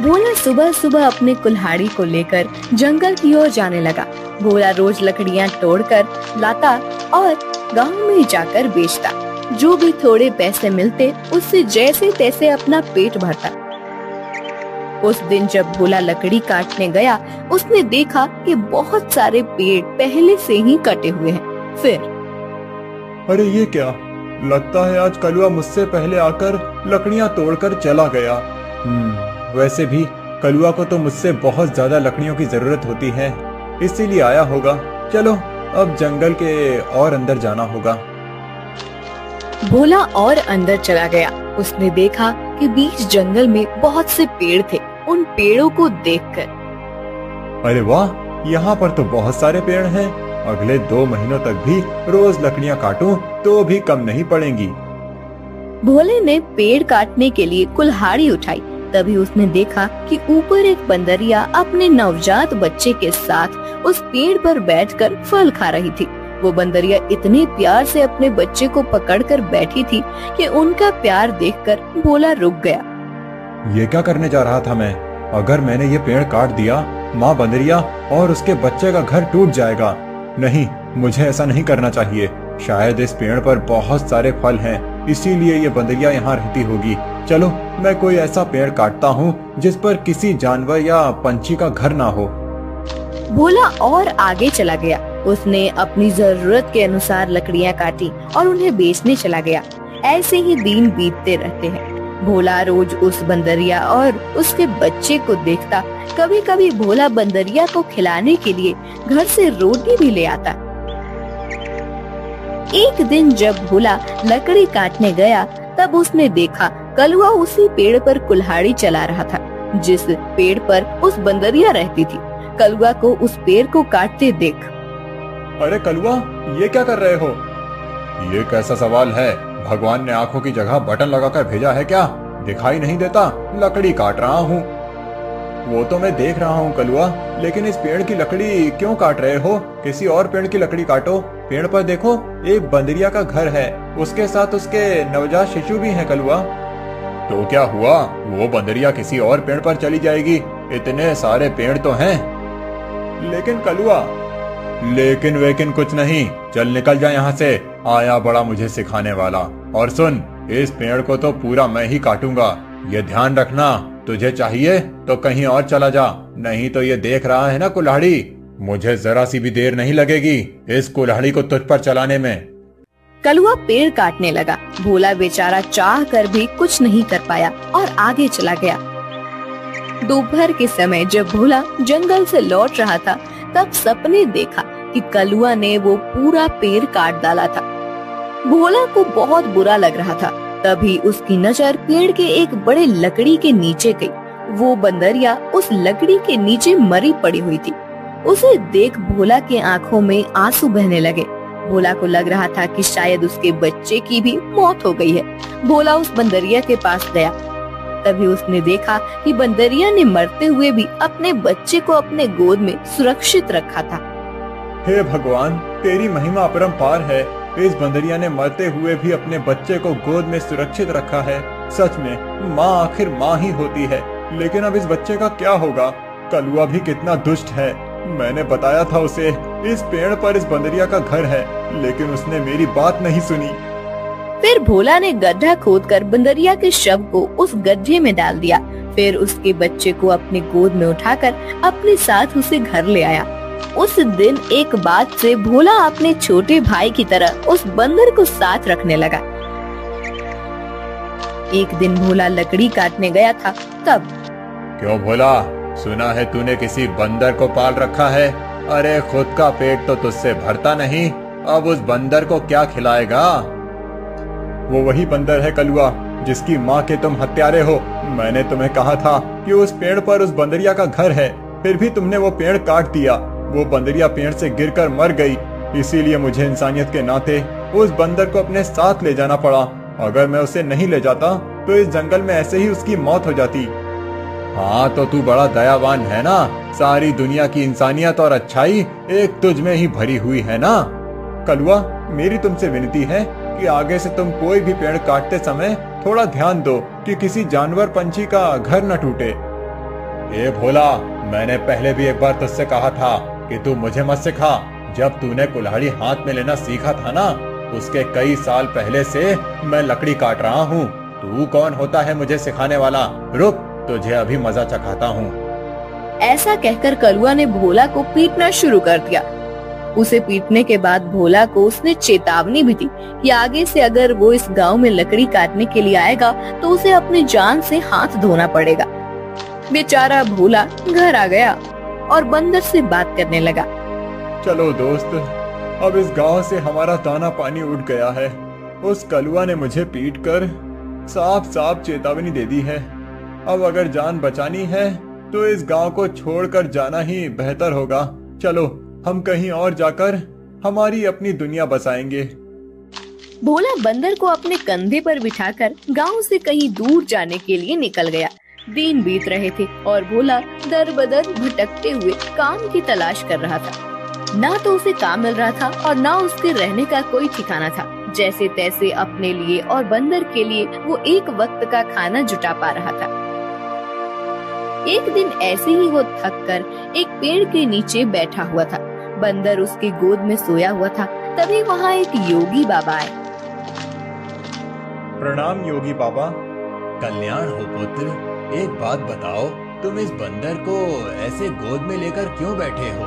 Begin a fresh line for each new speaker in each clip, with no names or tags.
भोला सुबह सुबह अपने कुल्हाड़ी को लेकर जंगल की ओर जाने लगा। भोला रोज लकड़ियां तोड़कर लाता और गांव में जाकर बेचता। जो भी थोड़े पैसे मिलते उससे जैसे तैसे अपना पेट भरता। उस दिन जब भोला लकड़ी काटने गया, उसने देखा कि बहुत सारे पेड़ पहले से ही कटे हुए हैं। फिर
अरे ये क्या, लगता है आज कलुआ मुझसे पहले आकर लकड़ियां तोड़कर चला गया। वैसे भी कलुआ को तो मुझसे बहुत ज्यादा लकड़ियों की जरूरत होती है, इसीलिए आया होगा। चलो अब जंगल के और अंदर जाना होगा।
भोला और अंदर चला गया। उसने देखा कि बीच जंगल में बहुत से पेड़ थे। उन पेड़ों को देखकर
अरे वाह, यहाँ पर तो बहुत सारे पेड़ हैं। अगले 2 महीनों तक भी रोज लकड़ियाँ काटूं तो भी कम नहीं पड़ेंगी।
भोले ने पेड़ काटने के लिए कुल्हाड़ी उठाई। तभी उसने देखा कि ऊपर एक बंदरिया अपने नवजात बच्चे के साथ उस पेड़ पर बैठकर फल खा रही थी। वो बंदरिया इतने प्यार से अपने बच्चे को पकड़कर बैठी थी कि उनका प्यार देखकर भोला रुक गया।
ये क्या करने जा रहा था मैं? अगर मैंने ये पेड़ काट दिया, माँ बंदरिया और उसके बच्चे का घर टूट जाएगा। नहीं, मुझे ऐसा नहीं करना चाहिए। शायद इस पेड़ पर बहुत सारे फल हैं, इसीलिए ये बंदरिया यहाँ रहती होगी। चलो मैं कोई ऐसा पेड़ काटता हूँ जिस पर किसी जानवर या पंछी का घर ना हो।
भोला और आगे चला गया। उसने अपनी जरूरत के अनुसार लकड़ियाँ काटी और उन्हें बेचने चला गया। ऐसे ही दिन बीतते रहते हैं। भोला रोज उस बंदरिया और उसके बच्चे को देखता। कभी कभी भोला बंदरिया को खिलाने के लिए घर से रोटी भी ले आता। एक दिन जब भोला लकड़ी काटने गया, तब उसने देखा कलुआ उसी पेड़ पर कुल्हाड़ी चला रहा था जिस पेड़ पर उस बंदरिया रहती थी। कलुआ को उस पेड़ को काटते देख,
अरे कलुआ, ये क्या कर रहे हो? ये कैसा सवाल है? भगवान ने आंखों की जगह बटन लगाकर भेजा है क्या? दिखाई नहीं देता? लकड़ी काट रहा हूँ। वो तो मैं देख रहा हूँ कलुआ, लेकिन इस पेड़ की लकड़ी क्यों काट रहे हो? किसी और पेड़ की लकड़ी काटो। पेड़ पर देखो, एक बंदरिया का घर है, उसके साथ उसके नवजात शिशु भी हैं कलुआ। तो क्या हुआ? वो बंदरिया किसी और पेड़ पर चली जाएगी। इतने सारे पेड़ तो हैं। लेकिन कलुआ, लेकिन वेकिन कुछ नहीं। चल निकल जा यहाँ से। आया बड़ा मुझे सिखाने वाला। और सुन, इस पेड़ को तो पूरा मैं ही काटूंगा। ये ध्यान रखना, तुझे चाहिए तो कहीं और चला जा, नहीं तो ये देख रहा है ना कुल्हाड़ी, मुझे जरा सी भी देर नहीं लगेगी इस कुल्हाड़ी को तुझ पर चलाने में।
कलुआ पेड़ काटने लगा। भोला बेचारा चाह कर भी कुछ नहीं कर पाया और आगे चला गया। दोपहर के समय जब भोला जंगल से लौट रहा था, तब सपने देखा कि कलुआ ने वो पूरा पेड़ काट डाला था। भोला को बहुत बुरा लग रहा था। तभी उसकी नजर पेड़ के एक बड़े लकड़ी के नीचे गई। वो बंदरिया उस लकड़ी के नीचे मरी पड़ी हुई थी। उसे देख भोला के आंखों में आंसू बहने लगे। भोला को लग रहा था कि शायद उसके बच्चे की भी मौत हो गई है। भोला उस बंदरिया के पास गया। तभी उसने देखा कि बंदरिया ने मरते हुए भी अपने बच्चे को अपने गोद में सुरक्षित रखा था।
हे भगवान, तेरी महिमा अपरंपार है। इस बंदरिया ने मरते हुए भी अपने बच्चे को गोद में सुरक्षित रखा है। सच में माँ आखिर माँ ही होती है। लेकिन अब इस बच्चे का क्या होगा? कलुआ भी कितना दुष्ट है। मैंने बताया था उसे इस पेड़ पर इस बंदरिया का घर है, लेकिन उसने मेरी बात नहीं सुनी।
फिर भोला ने गड्ढा खोदकर बंदरिया के शव को उस गड्ढे में डाल दिया। फिर उसके बच्चे को अपने गोद में उठाकर अपने साथ उसे घर ले आया। उस दिन एक बात से भोला अपने छोटे भाई की तरह उस बंदर को साथ रखने लगा। एक दिन भोला लकड़ी काटने गया था। तब,
क्यों भोला, सुना है तूने किसी बंदर को पाल रखा है? अरे खुद का पेट तो तुझसे भरता नहीं, अब उस बंदर को क्या खिलाएगा? वो वही बंदर है कलुआ, जिसकी माँ के तुम हत्यारे हो। मैंने तुम्हें कहा था कि उस पेड़ पर उस बंदरिया का घर है, फिर भी तुमने वो पेड़ काट दिया। वो बंदरिया पेड़ से गिरकर मर गई, इसीलिए मुझे इंसानियत के नाते उस बंदर को अपने साथ ले जाना पड़ा। अगर मैं उसे नहीं ले जाता तो इस जंगल में ऐसे ही उसकी मौत हो जाती। हाँ तो तू बड़ा दयावान है ना। सारी दुनिया की इंसानियत और अच्छाई एक तुझ में ही भरी हुई है ना। कलुआ, मेरी तुमसे विनती है कि आगे से तुम कोई भी पेड़ काटते समय थोड़ा ध्यान दो कि किसी जानवर पंछी का घर न टूटे। ए भोला, मैंने पहले भी एक बार तुझसे कहा था कि तू मुझे मत सिखा। जब तूने कुल्हाड़ी हाथ में लेना सीखा था ना, उसके कई साल पहले से मैं लकड़ी काट रहा हूँ। तू कौन होता है मुझे सिखाने वाला? रुक, तुझे अभी मजा चखाता हूँ।
ऐसा कहकर कलुआ ने भोला को पीटना शुरू कर दिया। उसे पीटने के बाद भोला को उसने चेतावनी भी दी कि आगे से अगर वो इस गांव में लकड़ी काटने के लिए आएगा तो उसे अपनी जान से हाथ धोना पड़ेगा। बेचारा भोला घर आ गया और बंदर से बात करने लगा।
चलो दोस्त, अब इस गांव से हमारा दाना पानी उठ गया है। उस कलुआ ने मुझे पीटकर साफ साफ चेतावनी दे दी है। अब अगर जान बचानी है तो इस गांव को छोड़कर जाना ही बेहतर होगा। चलो, हम कहीं और जाकर हमारी अपनी दुनिया बसाएंगे।
भोला बंदर को अपने कंधे पर बिठाकर गांव से कहीं दूर जाने के लिए निकल गया। दिन बीत रहे थे और भोला दर बदर भटकते हुए काम की तलाश कर रहा था। ना तो उसे काम मिल रहा था और ना उसके रहने का कोई ठिकाना था। जैसे तैसे अपने लिए और बंदर के लिए वो एक वक्त का खाना जुटा पा रहा था। एक दिन ऐसे ही वो थक कर एक पेड़ के नीचे बैठा हुआ था। बंदर उसकी गोद में सोया हुआ था। तभी वहाँ एक योगी बाबा आए।
प्रणाम योगी बाबा। कल्याण हो पुत्र। एक बात बताओ, तुम इस बंदर को ऐसे गोद में लेकर क्यों बैठे हो?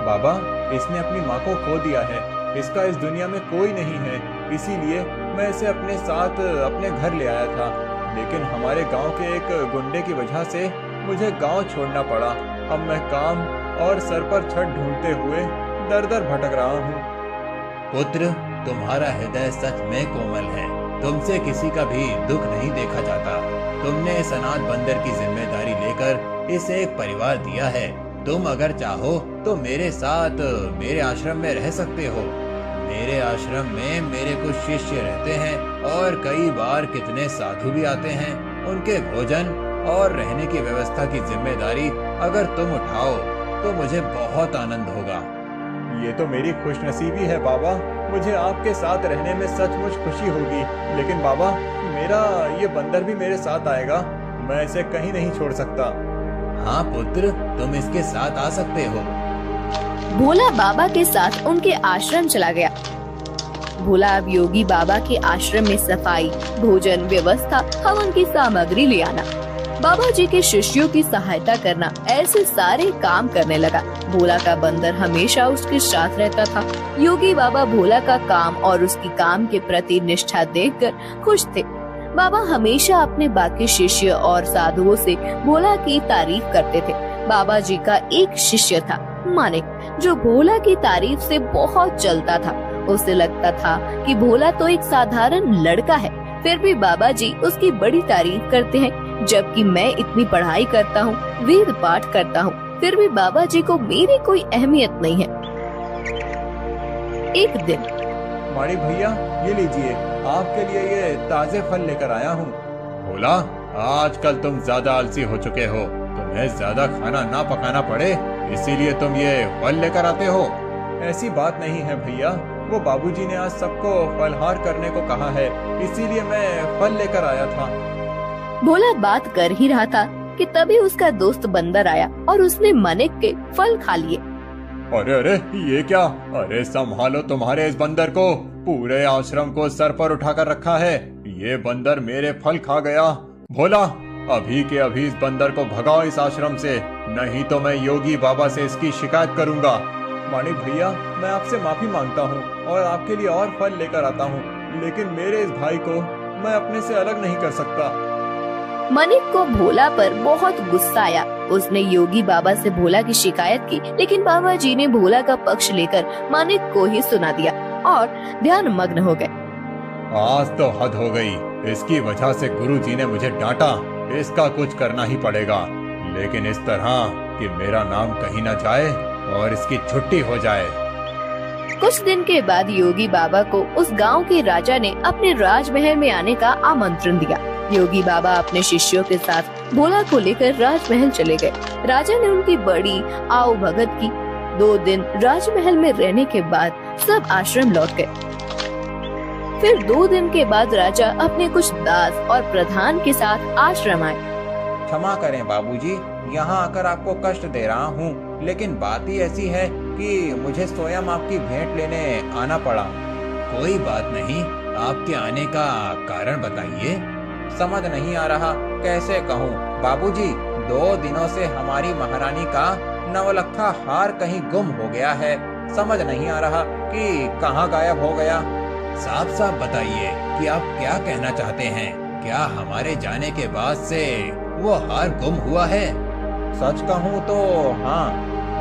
बाबा, इसने अपनी माँ को खो दिया है। इसका इस दुनिया में कोई नहीं है, इसीलिए मैं इसे अपने साथ अपने घर ले आया था। लेकिन हमारे गांव के एक गुंडे की वजह से मुझे गांव छोड़ना पड़ा। अब मैं काम और सर पर छत ढूंढते हुए दर दर भटक रहा हूँ। पुत्र, तुम्हारा हृदय सच में कोमल है। तुमसे किसी का भी दुख नहीं देखा जाता। तुमने इस अनाथ बंदर की जिम्मेदारी लेकर इसे एक परिवार दिया है। तुम अगर चाहो तो मेरे साथ मेरे आश्रम में रह सकते हो। मेरे आश्रम में मेरे कुछ शिष्य रहते हैं और कई बार कितने साधु भी आते हैं। उनके भोजन और रहने की व्यवस्था की जिम्मेदारी अगर तुम उठाओ तो मुझे बहुत आनंद होगा। ये तो मेरी खुशनसीबी है बाबा। मुझे आपके साथ रहने में सचमुच खुशी होगी। लेकिन बाबा, मेरा ये बंदर भी मेरे साथ आएगा। मैं इसे कहीं नहीं छोड़ सकता। हाँ पुत्र, तुम इसके साथ आ सकते हो।
भोला बाबा के साथ उनके आश्रम चला गया। भोला अब योगी बाबा के आश्रम में सफाई, भोजन व्यवस्था, हवन की सामग्री ले आना, बाबा जी के शिष्यों की सहायता करना, ऐसे सारे काम करने लगा। भोला का बंदर हमेशा उसके साथ रहता था। योगी बाबा भोला का काम और उसकी काम के प्रति निष्ठा देखकर खुश थे। बाबा हमेशा अपने बाकी शिष्य और साधुओं से भोला की तारीफ करते थे। बाबा जी का एक शिष्य था मानिक, जो भोला की तारीफ से बहुत जलता था। उसे लगता था कि भोला तो एक साधारण लड़का है, फिर भी बाबा जी उसकी बड़ी तारीफ करते हैं। जबकि मैं इतनी पढ़ाई करता हूँ, वेद पाठ करता हूँ, फिर भी बाबा जी को मेरी कोई अहमियत नहीं है। एक दिन,
माड़ी भैया, ये लीजिए, आपके लिए ये ताजे फल लेकर आया हूँ। भोला, आजकल तुम ज्यादा आलसी हो चुके हो। तुम्हें ज्यादा खाना ना पकाना पड़े, इसीलिए तुम ये फल लेकर आते हो। ऐसी बात नहीं है भैया, वो बाबूजी ने आज सबको फलहार करने को कहा है, इसीलिए मैं फल लेकर आया था।
भोला बात कर ही रहा था कि तभी उसका दोस्त बंदर आया और उसने मानिक के फल खा लिए।
अरे अरे, ये क्या? अरे संभालो तुम्हारे इस बंदर को। पूरे आश्रम को सर पर उठाकर रखा है। ये बंदर मेरे फल खा गया। भोला, अभी के अभी इस बंदर को भगाओ इस आश्रम से, नहीं तो मैं योगी बाबा से इसकी शिकायत करूंगा। मानिक भैया, मैं आपसे माफी मांगता हूँ और आपके लिए और फल लेकर आता हूँ, लेकिन मेरे इस भाई को मैं अपने से अलग नहीं कर सकता।
मानिक को भोला पर बहुत गुस्सा आया। उसने योगी बाबा से भोला की शिकायत की, लेकिन बाबा जी ने भोला का पक्ष लेकर मानिक को ही सुना दिया और ध्यान मग्न हो गए।
आज तो हद हो गई। इसकी वजह से गुरुजी ने मुझे डांटा। इसका कुछ करना ही पड़ेगा, लेकिन इस तरह कि मेरा नाम कहीं न जाए और इसकी छुट्टी हो जाए।
कुछ दिन के बाद योगी बाबा को उस गांव के राजा ने अपने राजमहल में आने का आमंत्रण दिया। योगी बाबा अपने शिष्यों के साथ भोला को लेकर राजमहल चले गए। राजा ने उनकी बड़ी आओ भगत की। 2 दिन राजमहल में रहने के बाद सब आश्रम लौट गए। फिर 2 दिन के बाद राजा अपने कुछ दास और प्रधान के साथ आश्रम आए।
क्षमा करें बाबूजी, यहाँ आकर आपको कष्ट दे रहा हूँ, लेकिन बात ही ऐसी है कि मुझे स्वयं आपकी भेंट लेने आना पड़ा।
कोई बात नहीं, आपके आने का कारण बताइए।
समझ नहीं आ रहा कैसे कहूँ बाबूजी, 2 दिनों से हमारी महारानी का नवलखा हार कहीं गुम हो गया है। समझ नहीं आ रहा कि कहाँ गायब हो गया।
साफ साफ बताइए कि आप क्या कहना चाहते हैं। क्या हमारे जाने के बाद से वो हार गुम हुआ है?
सच कहूँ तो हाँ।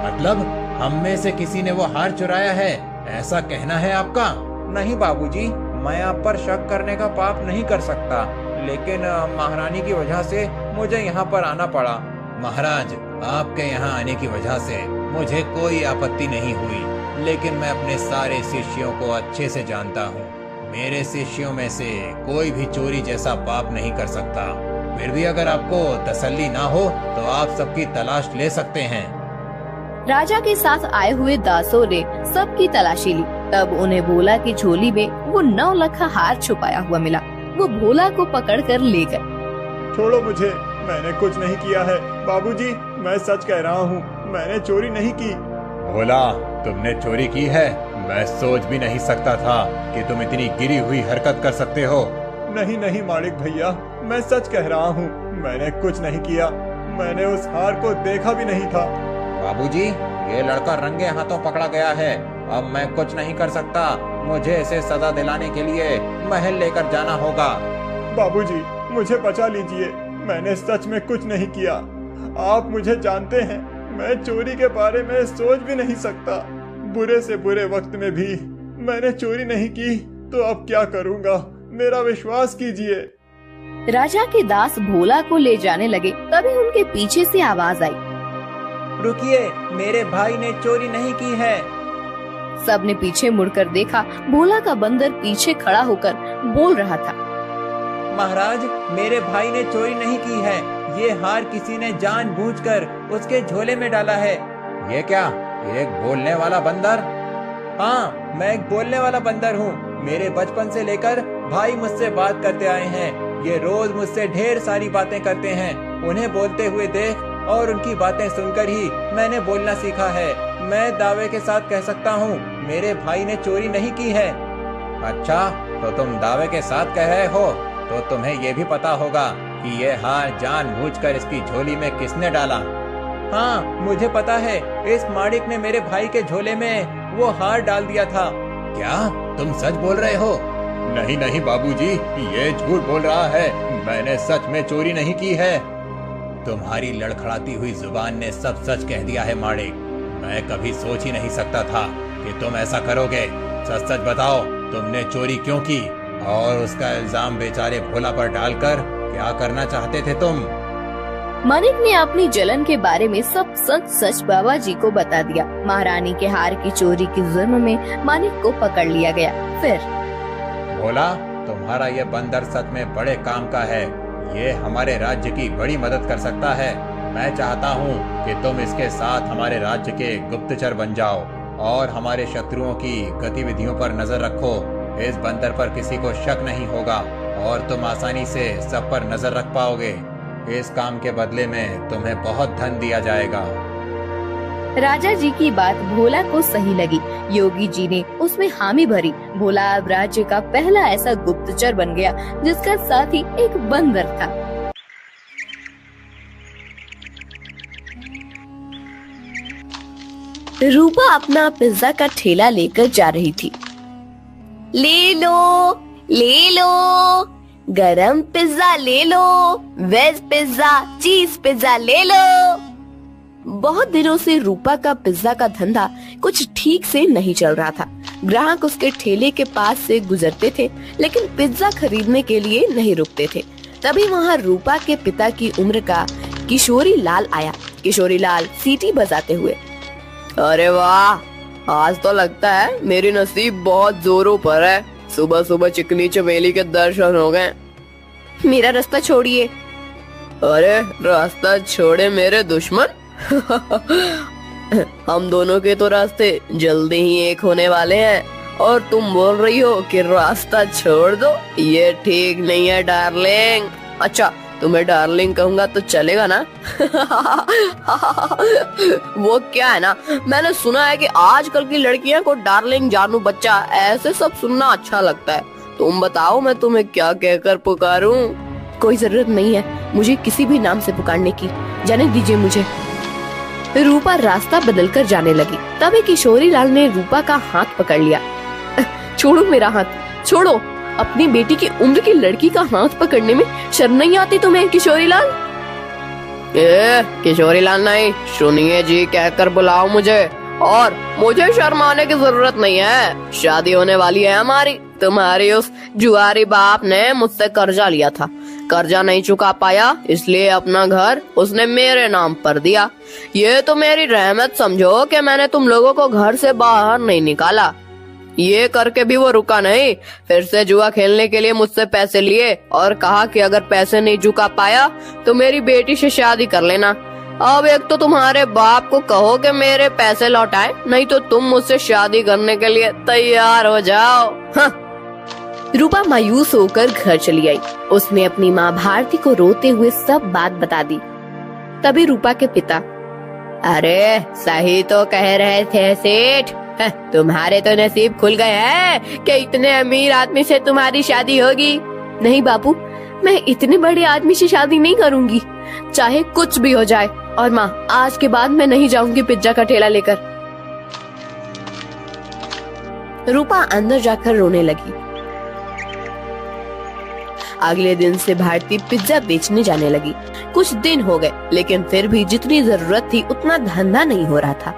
मतलब हम में से किसी ने वो हार चुराया है, ऐसा कहना है आपका?
नहीं बाबूजी, मैं आप पर शक करने का पाप नहीं कर सकता, लेकिन महारानी की वजह से मुझे यहाँ पर आना पड़ा।
महाराज, आपके यहाँ आने की वजह से मुझे कोई आपत्ति नहीं हुई, लेकिन मैं अपने सारे शिष्यों को अच्छे से जानता हूँ। मेरे शिष्यों में से कोई भी चोरी जैसा पाप नहीं कर सकता। फिर भी अगर आपको तसल्ली ना हो तो आप सबकी तलाश ले सकते हैं।
राजा के साथ आए हुए दासों ने सबकी तलाशी ली। तब उन्हें भोला की झोली में वो 9 लखा हार छुपाया हुआ मिला। वो भोला को पकड़कर ले गए।
छोड़ो मुझे, मैंने कुछ नहीं किया है। बाबूजी, मैं सच कह रहा हूँ, मैंने चोरी नहीं की।
भोला, तुमने चोरी की है? मैं सोच भी नहीं सकता था कि तुम इतनी गिरी हुई हरकत कर सकते हो।
नहीं नहीं मालिक भैया, मैं सच कह रहा हूँ, मैंने कुछ नहीं किया। मैंने उस हार को देखा भी नहीं था।
बाबूजी, ये लड़का रंगे हाथों पकड़ा गया है। अब मैं कुछ नहीं कर सकता। मुझे इसे सजा दिलाने के लिए महल लेकर जाना होगा।
बाबूजी, मुझे बचा लीजिए, मैंने सच में कुछ नहीं किया। आप मुझे जानते हैं, मैं चोरी के बारे में सोच भी नहीं सकता। बुरे से बुरे वक्त में भी मैंने चोरी नहीं की, तो अब क्या करूँगा, मेरा विश्वास कीजिए।
राजा के दास भोला को ले जाने लगे। तभी उनके पीछे से आवाज आई,
रुकिए, मेरे भाई ने चोरी नहीं की है।
सबने पीछे मुड़कर देखा। भोला का बंदर पीछे खड़ा होकर बोल रहा था,
महाराज, मेरे भाई ने चोरी नहीं की है। ये हार किसी ने जानबूझकर उसके झोले में डाला है। ये क्या, एक बोलने वाला बंदर? हाँ, मैं एक बोलने वाला बंदर हूँ। मेरे बचपन से लेकर भाई मुझसे बात करते आए हैं। ये रोज मुझसे ढेर सारी बातें करते हैं। उन्हें बोलते हुए देख और उनकी बातें सुनकर ही मैंने बोलना सीखा है। मैं दावे के साथ कह सकता हूँ, मेरे भाई ने चोरी नहीं की है। अच्छा, तो तुम दावे के साथ कह रहे हो, तो तुम्हें ये भी पता होगा कि ये हार जानबूझकर इसकी झोली में किसने डाला? हाँ, मुझे पता है। इस माड़िक ने मेरे भाई के झोले में वो हार डाल दिया था।
क्या तुम सच बोल रहे हो?
नहीं नहीं बाबूजी, ये झूठ बोल रहा है, मैंने सच में चोरी नहीं की है।
तुम्हारी लड़खड़ाती हुई जुबान ने सब सच कह दिया है माड़िक। मैं कभी सोच ही नहीं सकता था कि तुम ऐसा करोगे। सच सच बताओ, तुमने चोरी क्यों की? और उसका इल्जाम बेचारे भोला पर डालकर क्या करना चाहते थे तुम?
मानिक ने अपनी जलन के बारे में सब सच सच बाबा जी को बता दिया। महारानी के हार की चोरी के जुर्म में मानिक को पकड़ लिया गया। फिर,
भोला, तुम्हारा ये बंदर सच में बड़े काम का है। ये हमारे राज्य की बड़ी मदद कर सकता है। मैं चाहता हूँ कि तुम इसके साथ हमारे राज्य के गुप्तचर बन जाओ और हमारे शत्रुओं की गतिविधियों पर नजर रखो। इस बंदर पर किसी को शक नहीं होगा और तुम आसानी से सब पर नजर रख पाओगे। इस काम के बदले में तुम्हें बहुत धन दिया जाएगा।
राजा जी की बात भोला को सही लगी। योगी जी ने उसमें हामी भरी। भोला अब राज्य का पहला ऐसा गुप्तचर बन गया जिसका साथी एक बंदर था। रूपा अपना पिज्जा का ठेला लेकर जा रही थी। ले लो, गरम पिज्जा ले लो, वेज पिज्जा, चीज पिज्जा ले लो। बहुत दिनों से रूपा का पिज्जा का धंधा कुछ ठीक से नहीं चल रहा था। ग्राहक उसके ठेले के पास से गुजरते थे, लेकिन पिज्जा खरीदने के लिए नहीं रुकते थे। तभी वहाँ रूपा के पिता की उम्र का किशोरी लाल आया। किशोरी लाल सीटी बजाते हुए, अरे वाह, आज तो लगता है मेरी नसीब बहुत जोरों पर है। सुबह सुबह चिकनी चमेली के दर्शन हो गए। मेरा रास्ता छोड़िए। अरे रास्ता छोड़े मेरे दुश्मन। हम दोनों के तो रास्ते जल्दी ही एक होने वाले हैं और तुम बोल रही हो कि रास्ता छोड़ दो। ये ठीक नहीं है डार्लिंग। अच्छा,
तुम्हें डार्लिंग कहूंगा तो चलेगा ना? वो क्या है ना, मैंने सुना है कि आजकल की लड़कियां को डार्लिंग, जानू, बच्चा ऐसे सब सुनना अच्छा लगता है। तुम बताओ मैं तुम्हें क्या कहकर पुकारूं?
कोई जरूरत नहीं है मुझे किसी भी नाम से पुकारने की, जाने दीजिए मुझे। रूपा रास्ता बदलकर जाने लगी। तभी किशोरी लाल ने रूपा का हाथ पकड़ लिया। छोड़ो मेरा हाथ, छोड़ो। अपनी बेटी की उम्र की लड़की का हाथ पकड़ने में शर्म नहीं आती तुम्हें किशोरी लाल?
किशोरी लाल नहीं, सुनिए जी कहकर बुलाओ मुझे, और मुझे शर्म आने की जरूरत नहीं है। शादी होने वाली है हमारी। तुम्हारी उस जुआरी बाप ने मुझसे कर्जा लिया था, कर्जा नहीं चुका पाया, इसलिए अपना घर उसने मेरे नाम पर दिया। ये तो मेरी रहमत समझो कि मैंने तुम लोगों को घर से बाहर नहीं निकाला। ये करके भी वो रुका नहीं, फिर से जुआ खेलने के लिए मुझसे पैसे लिए और कहा कि अगर पैसे नहीं चुका पाया तो मेरी बेटी से शादी कर लेना। अब एक तो तुम्हारे बाप को कहो कि मेरे पैसे लौटाए, नहीं तो तुम मुझसे शादी करने के लिए तैयार हो जाओ। हाँ।
रूपा मायूस होकर घर चली आई। उसने अपनी माँ भारती को रोते हुए सब बात बता दी। तभी रूपा के पिता,
अरे सही तो कह रहे थे सेठ, तुम्हारे तो नसीब खुल गए हैं कि इतने अमीर आदमी से तुम्हारी शादी होगी।
नहीं बापू, मैं इतने बड़े आदमी से शादी नहीं करूंगी, चाहे कुछ भी हो जाए। और माँ, आज के बाद मैं नहीं जाऊंगी पिज्जा का ठेला लेकर। रूपा अंदर जाकर रोने लगी। अगले दिन से भारती पिज्जा बेचने जाने लगी। कुछ दिन हो गए, लेकिन फिर भी जितनी जरूरत थी उतना धंधा नहीं हो रहा था।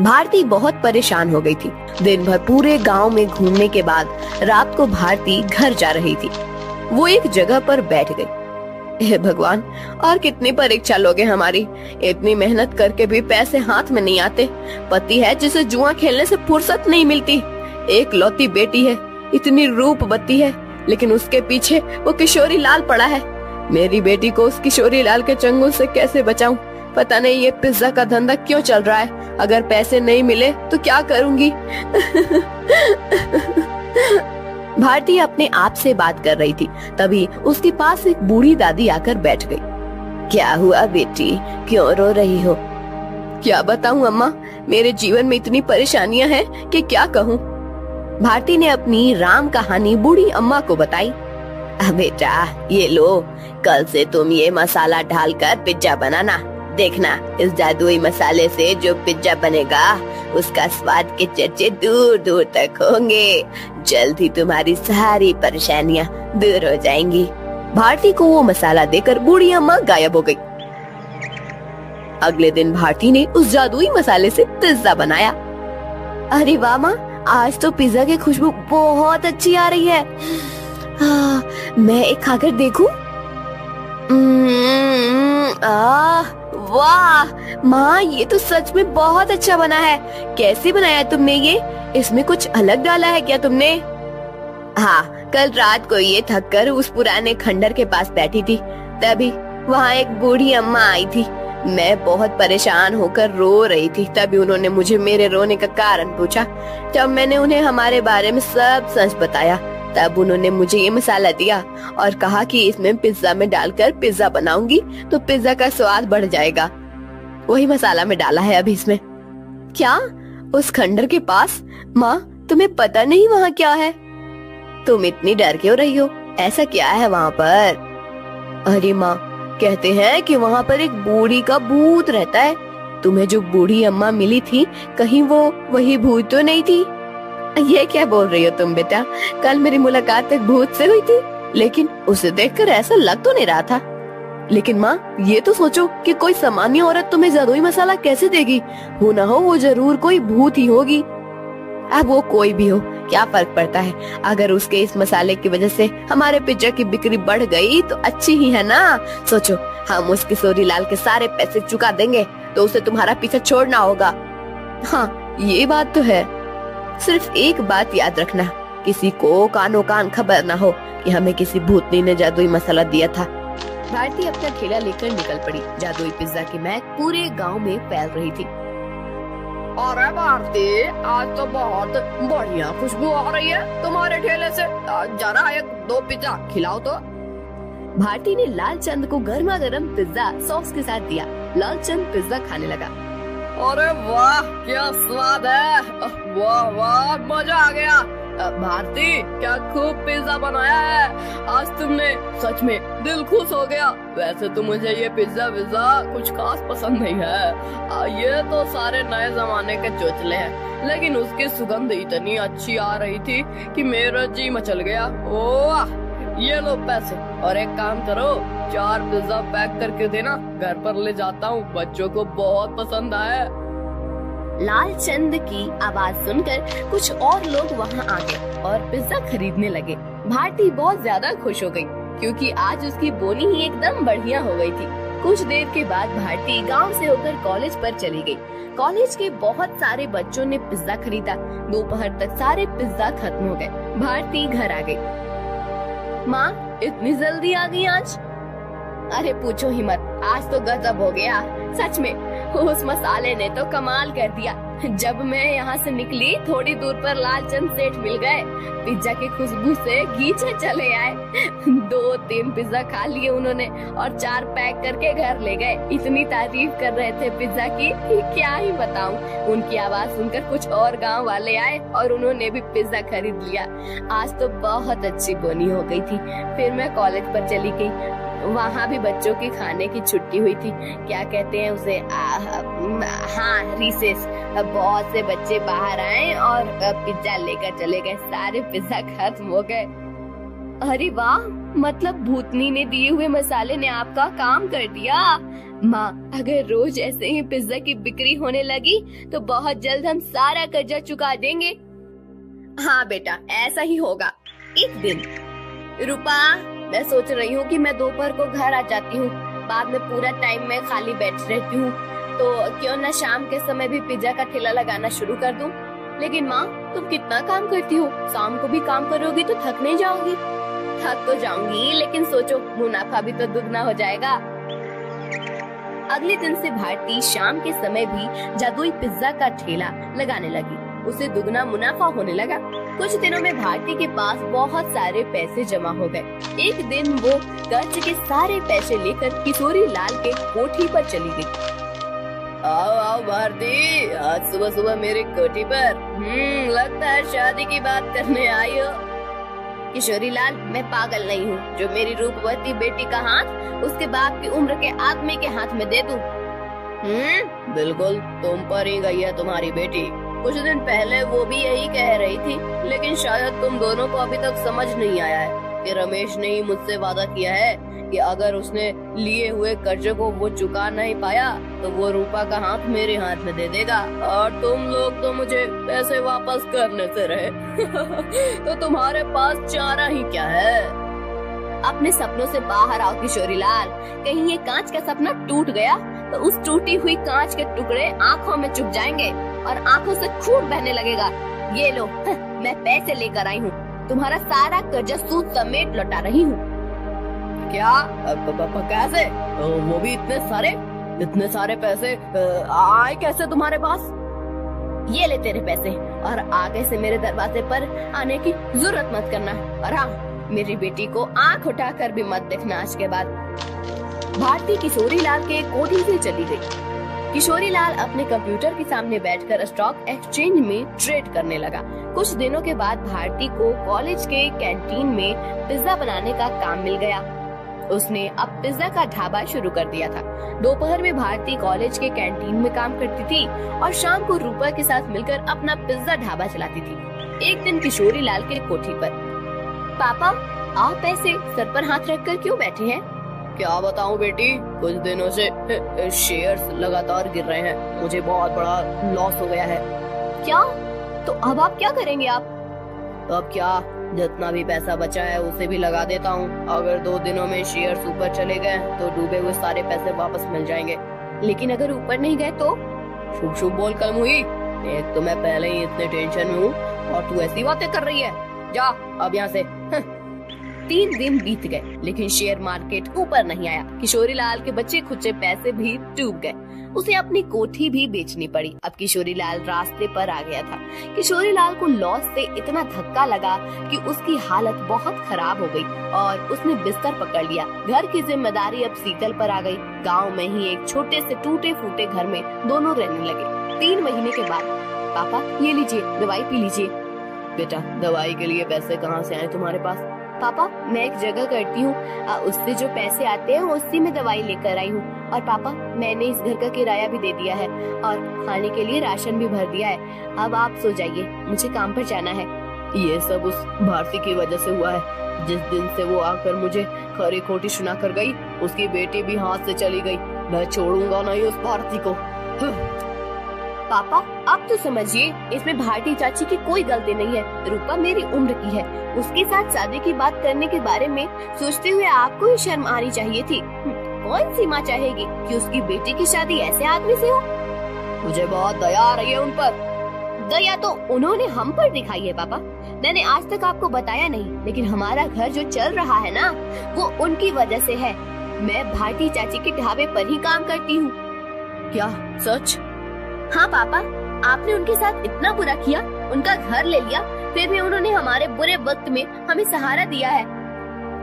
भारती बहुत परेशान हो गई थी। दिन भर पूरे गांव में घूमने के बाद रात को भारती घर जा रही थी। वो एक जगह पर बैठ गई। हे भगवान, और कितनी परीक्षा लोगे हमारी। इतनी मेहनत करके भी पैसे हाथ में नहीं आते। पति है जिसे जुआ खेलने से फुर्सत नहीं मिलती। एक लौती बेटी है, इतनी रूपवती है, लेकिन उसके पीछे वो किशोरी लाल पड़ा है। मेरी बेटी को उस किशोरी लाल के चंगुल से कैसे बचाऊं? पता नहीं ये पिज्जा का धंधा क्यों चल रहा है। अगर पैसे नहीं मिले तो क्या करूंगी? भारती अपने आप से बात कर रही थी। तभी उसके पास एक बूढ़ी दादी आकर बैठ गई। क्या हुआ बेटी, क्यों रो रही हो? क्या बताऊं अम्मा, मेरे जीवन में इतनी परेशानियां हैं कि क्या कहूं। भारती ने अपनी राम कहानी बूढ़ी अम्मा को बताई। बेटा ये लो, कल से तुम ये मसाला डालकर पिज्जा बनाना। देखना, इस जादुई मसाले से जो पिज्जा बनेगा उसका स्वाद के चर्चे दूर दूर तक होंगे। जल्द ही तुम्हारी सारी परेशानियां दूर हो जाएंगी। भारती को वो मसाला देकर बूढ़ी अम्मा गायब हो गई। अगले दिन भारती ने उस जादुई मसाले से पिज्जा बनाया। अरे वाह माँ, आज तो पिज्जा की खुशबू बहुत अच्छी आ रही है। मैं एक खाकर देखूं? वाह माँ, ये तो सच में बहुत अच्छा बना है। कैसे बनाया तुमने ये? इसमें कुछ अलग डाला है क्या तुमने? हाँ, कल रात को ये थक कर उस पुराने खंडर के पास बैठी थी, तभी वहाँ एक बूढ़ी अम्मा आई थी। मैं बहुत परेशान होकर रो रही थी। तभी उन्होंने मुझे मेरे रोने का कारण पूछा। जब मैंने उन्हें हमारे बारे में सब सच बताया, तब उन्होंने मुझे ये मसाला दिया और कहा कि इसमें पिज्जा में डालकर पिज्जा बनाऊंगी तो पिज्जा का स्वाद बढ़ जाएगा। वही मसाला में डाला है अभी इसमें। क्या? उस खंडर के पास? माँ, तुम्हें पता नहीं वहाँ क्या है? तुम इतनी डर क्यों रही हो? ऐसा क्या है वहाँ पर? अरे माँ, कहते हैं कि वहाँ पर एक बूढ़ी का भूत रहता है। तुम्हें जो बूढ़ी अम्मा मिली थी, कहीं वो वही भूत तो नहीं थी? ये क्या बोल रही हो तुम बेटा? कल मेरी मुलाकात एक भूत से हुई थी, लेकिन उसे देखकर ऐसा लग तो नहीं रहा था। लेकिन माँ, ये तो सोचो कि कोई सामान्य औरत तुम्हें जादुई मसाला कैसे देगी? हो ना हो वो जरूर कोई भूत ही होगी। अब वो कोई भी हो, क्या फर्क पड़ता है? अगर उसके इस मसाले की वजह से हमारे पिज्जा की बिक्री बढ़ गई तो अच्छी ही है ना। सोचो, हम उस किशोरी लाल के सारे पैसे चुका देंगे तो उसे तुम्हारा पीछा छोड़ना होगा। हाँ, ये बात तो है। सिर्फ एक बात याद रखना, किसी को कानो कान खबर ना हो कि हमें किसी भूतनी ने जादुई मसाला दिया था। भारती अपना ठेला लेकर निकल पड़ी। जादुई पिज्जा की महक पूरे गांव में फैल रही थी।
अरे भारती, आज तो बहुत बढ़िया खुशबू आ रही है तुम्हारे ठेले से। जरा एक दो पिज्जा खिलाओ तो।
भारती ने लालचंद को गर्मा गर्म पिज्जा सॉस के साथ दिया। लालचंद पिज्जा खाने लगा।
अरे वाह क्या स्वाद है, वाह वाह मजा आ गया। भारती क्या खूब पिज्जा बनाया है आज तुमने, सच में दिल खुश हो गया। वैसे तो मुझे ये पिज्जा विज्जा कुछ खास पसंद नहीं है, ये तो सारे नए जमाने के चोचले हैं, लेकिन उसकी सुगंध इतनी अच्छी आ रही थी कि मेरा जी मचल गया। ओह ये लो पैसे, और एक काम करो 4 पिज्जा पैक करके देना, घर पर ले जाता हूँ, बच्चों को बहुत पसंद आया।
लालचंद की आवाज सुनकर कुछ और लोग वहाँ आ गए और पिज्जा खरीदने लगे। भारती बहुत ज्यादा खुश हो गई क्योंकि आज उसकी बोनी ही एकदम बढ़िया हो गई थी। कुछ देर के बाद भारती गांव से होकर कॉलेज पर चली गई। कॉलेज के बहुत सारे बच्चों ने पिज्जा खरीदा। दोपहर तक सारे पिज्जा खत्म हो गए। भारती घर आ गई। माँ इतनी जल्दी आ गई आज? अरे पूछो ही मत, आज तो गजब हो गया, सच में उस मसाले ने तो कमाल कर दिया। जब मैं यहाँ से निकली थोड़ी दूर पर लालचंद सेठ मिल गए। पिज्जा की खुशबू से गीचे चले आए। 2-3 पिज्जा खा लिए उन्होंने और 4 पैक करके घर ले गए। इतनी तारीफ कर रहे थे पिज्जा की कि क्या ही बताऊं। उनकी आवाज सुनकर कुछ और गांव वाले आए और उन्होंने भी पिज्जा खरीद लिया। आज तो बहुत अच्छी बोनी हो गई थी। फिर मैं कॉलेज पर चली गई। वहाँ भी बच्चों की खाने की छुट्टी हुई थी, क्या कहते हैं उसे, हाँ रिसेस। बहुत से बच्चे बाहर आए और पिज्जा लेकर चले गए। सारे पिज्जा खत्म हो गए। अरे वाह, मतलब भूतनी ने दिए हुए मसाले ने आपका काम कर दिया। माँ अगर रोज ऐसे ही पिज्जा की बिक्री होने लगी तो बहुत जल्द हम सारा कर्जा चुका देंगे। हाँ बेटा ऐसा ही होगा। एक दिन रूपा, मैं सोच रही हूँ कि मैं दोपहर को घर आ जाती हूँ, बाद में पूरा टाइम मैं खाली बैठ रहती हूँ, तो क्यों न शाम के समय भी पिज्जा का ठेला लगाना शुरू कर दूँ। लेकिन माँ तुम कितना काम करती हो, शाम को भी काम करोगी तो थक नहीं जाओगी? थक तो जाऊंगी, लेकिन सोचो मुनाफा भी तो दुगना हो जाएगा। अगले दिन से भारती शाम के समय भी जादुई पिज्जा का ठेला लगाने लगी। उसे दुगना मुनाफा होने लगा। कुछ दिनों में भारती के पास बहुत सारे पैसे जमा हो गए। एक दिन वो कर्ज के सारे पैसे लेकर किशोरी लाल के कोठी पर चली गई। आओ आओ भारती, आज सुबह सुबह मेरी कोठी पर, लगता है शादी की बात करने आई हो। किशोरी लाल, मैं पागल नहीं हूँ जो मेरी रूपवती बेटी का हाथ उसके बाप की उम्र के आदमी के हाथ में दे दूं। बिल्कुल तुम पर ही गई है तुम्हारी बेटी। कुछ दिन पहले वो भी यही कह रही थी, लेकिन शायद तुम दोनों को अभी तक समझ नहीं आया है कि रमेश ने ही मुझसे वादा किया है कि अगर उसने लिए हुए कर्जे को वो चुका नहीं पाया तो वो रूपा का हाथ मेरे हाथ में दे देगा, और तुम लोग तो मुझे पैसे वापस करने से रहे। तो तुम्हारे पास चारा ही क्या है? अपने सपनों से बाहर आओ किशोरी लाल। कहीं ये कांच का सपना टूट गया तो उस टूटी हुई कांच के टुकड़े आँखों में चुभ जाएंगे और आँखों से खून बहने लगेगा। ये लो, मैं पैसे लेकर आई हूँ, तुम्हारा सारा कर्जा सूद समेत लौटा रही हूँ। क्या? कैसे? वो भी इतने सारे पैसे आए कैसे तुम्हारे पास? ये ले तेरे पैसे, और आगे से मेरे दरवाजे पर आने की जरूरत मत करना। और हाँ, मेरी बेटी को आंख उठाकर भी मत देखना आज के बाद। भारती किशोरी लाल के कोठी से चली गई। किशोरी लाल अपने कंप्यूटर के सामने बैठकर स्टॉक एक्सचेंज में ट्रेड करने लगा। कुछ दिनों के बाद भारती को कॉलेज के कैंटीन में पिज्जा बनाने का काम मिल गया। उसने अब पिज्जा का ढाबा शुरू कर दिया था। दोपहर में भारती कॉलेज के कैंटीन में काम करती थी और शाम को रूपा के साथ मिलकर अपना पिज्जा ढाबा चलाती थी। एक दिन किशोरी लाल के कोठी पर, पापा आप ऐसे सर पर हाथ रखकर क्यों बैठे हैं? क्या बताऊं बेटी, कुछ दिनों से शेयर्स लगातार गिर रहे हैं, मुझे बहुत बड़ा लॉस हो गया है। क्या? तो अब आप क्या करेंगे? आप अब क्या, जितना भी पैसा बचा है उसे भी लगा देता हूँ। अगर 2 दिनों में शेयर्स ऊपर चले गए तो डूबे हुए सारे पैसे वापस मिल जाएंगे। लेकिन अगर ऊपर नहीं गए तो? शुभ शुभ बोल कलम हुई, एक तो मैं पहले ही इतने टेंशन में हूँ और तू ऐसी बातें कर रही है। जा अब यहाँ से। 3 दिन बीत गए लेकिन शेयर मार्केट ऊपर नहीं आया। किशोरी लाल के बच्चे खुचे पैसे भी डूब गए। उसे अपनी कोठी भी बेचनी पड़ी। अब किशोरी लाल रास्ते पर आ गया था। किशोरी लाल को लॉस से इतना धक्का लगा कि उसकी हालत बहुत खराब हो गई और उसने बिस्तर पकड़ लिया। घर की जिम्मेदारी अब शीतल पर आ गई। गांव में ही एक छोटे से टूटे फूटे घर में दोनों रहने लगे। 3 महीने के बाद, पापा ये लीजिए, दवाई पी लीजिए। बेटा, दवाई के लिए पैसे कहाँ से आए तुम्हारे पास? पापा, मैं एक जगह करती हूँ, उससे जो पैसे आते हैं उसी में दवाई लेकर आई हूँ। और पापा, मैंने इस घर का किराया भी दे दिया है और खाने के लिए राशन भी भर दिया है। अब आप सो जाइए, मुझे काम पर जाना है। ये सब उस भारती की वजह से हुआ है। जिस दिन से वो आकर मुझे खरी खोटी सुना कर गई, उसकी बेटी भी हाथ से चली गई। मैं छोड़ूंगा नहीं उस भारती को। पापा, अब तो समझिए, इसमें भारती चाची की कोई गलती नहीं है। रूपा मेरी उम्र की है। उसके साथ शादी की बात करने के बारे में सोचते हुए आपको ही शर्म आनी चाहिए थी। कौन सी माँ चाहेगी कि उसकी बेटी की शादी ऐसे आदमी से हो? मुझे बहुत दया आ रही है उन पर। दया तो उन्होंने हम पर दिखाई है पापा। मैंने आज तक आपको बताया नहीं, लेकिन हमारा घर जो चल रहा है ना, वो उनकी वजह से है। मैं भारती चाची के ढाबे पर ही काम करती हूँ। क्या सच? हाँ पापा, आपने उनके साथ इतना बुरा किया, उनका घर ले लिया, फिर भी उन्होंने हमारे बुरे वक्त में हमें सहारा दिया है।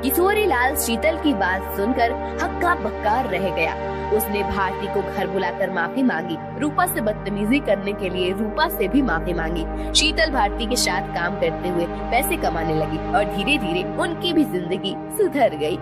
किशोरी लाल शीतल की बात सुनकर हक्का बक्का रह गया। उसने भारती को घर बुलाकर माफी मांगी। रूपा से बदतमीजी करने के लिए रूपा से भी माफी मांगी। शीतल भारती के साथ काम करते हुए पैसे कमाने लगी और धीरे धीरे उनकी भी जिंदगी सुधर गई।